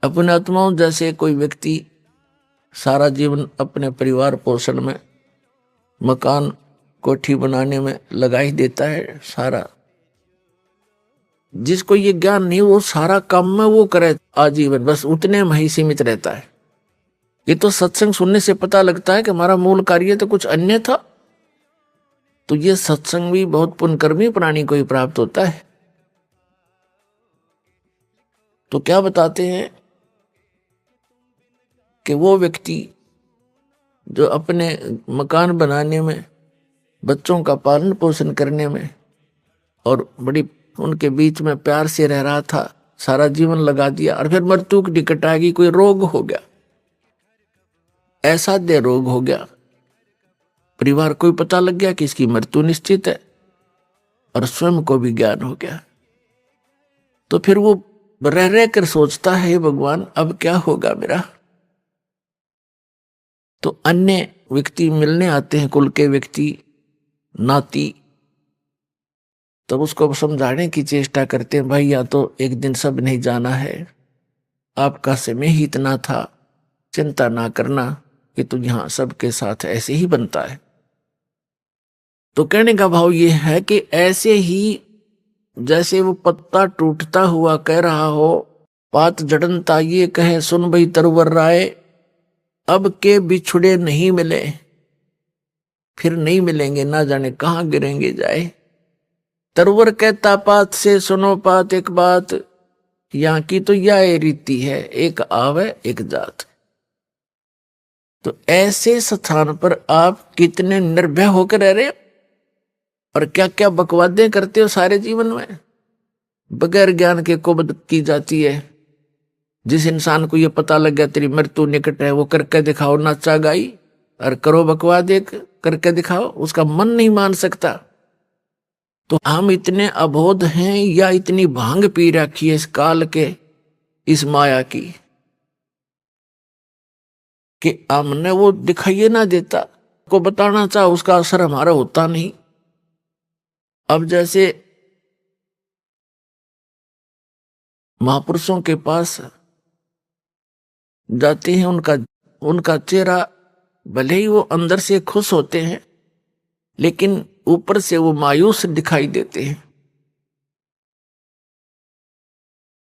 अपने आत्माओं जैसे कोई व्यक्ति सारा जीवन अपने परिवार पोषण में, मकान कोठी बनाने में लगा ही देता है सारा। जिसको ये ज्ञान नहीं, वो सारा काम में वो करे आजीवन, बस उतने में ही सीमित रहता है। ये तो सत्संग सुनने से पता लगता है कि हमारा मूल कार्य तो कुछ अन्य था। तो ये सत्संग भी बहुत पुण्यकर्मी प्राणी को ही प्राप्त होता है। तो क्या बताते हैं कि वो व्यक्ति जो अपने मकान बनाने में, बच्चों का पालन पोषण करने में और बड़ी उनके बीच में प्यार से रह रहा था, सारा जीवन लगा दिया, और फिर मृत्यु की टिकट आ गई, कोई रोग हो गया, असाध्य रोग हो गया, परिवार को भी पता लग गया कि इसकी मृत्यु निश्चित है, और स्वयं को भी ज्ञान हो गया। तो फिर वो रह रह कर सोचता है, हे भगवान अब क्या होगा मेरा। तो अन्य व्यक्ति मिलने आते हैं, कुल के व्यक्ति, नाती, तब उसको समझाने की चेष्टा करते हैं, भाई या तो एक दिन सब नहीं जाना है, आपका समय ही इतना था, चिंता ना करना कि तू यहां सबके साथ ऐसे ही बनता है। तो कहने का भाव ये है कि ऐसे ही जैसे वो पत्ता टूटता हुआ कह रहा हो, पात जड़नता ये कहे सुन भई तरवर राय, अब के बिछुड़े नहीं मिले, फिर नहीं मिलेंगे, ना जाने कहां गिरेंगे जाए। तरवर कहता पात से सुनो पात एक बात, यहाँ की तो यह रीति है, एक आवे एक जात। तो ऐसे स्थान पर आप कितने निर्भय होकर रह रहे हो और क्या क्या बकवादें करते हो सारे जीवन में, बगैर ज्ञान के कुबद की जाती है। जिस इंसान को यह पता लग गया तेरी मृत्यु निकट है, वो करके दिखाओ नाचा गाई और करो बकवाद एक करके दिखाओ, उसका मन नहीं मान सकता। तो हम इतने अबोध हैं या इतनी भांग पी रखी है इस काल के, इस माया की, कि हमने वो दिखाइए ना देता, को बताना चाह उसका असर हमारा होता नहीं। अब जैसे महापुरुषों के पास जाते हैं, उनका चेहरा भले ही वो अंदर से खुश होते हैं, लेकिन ऊपर से वो मायूस दिखाई देते हैं।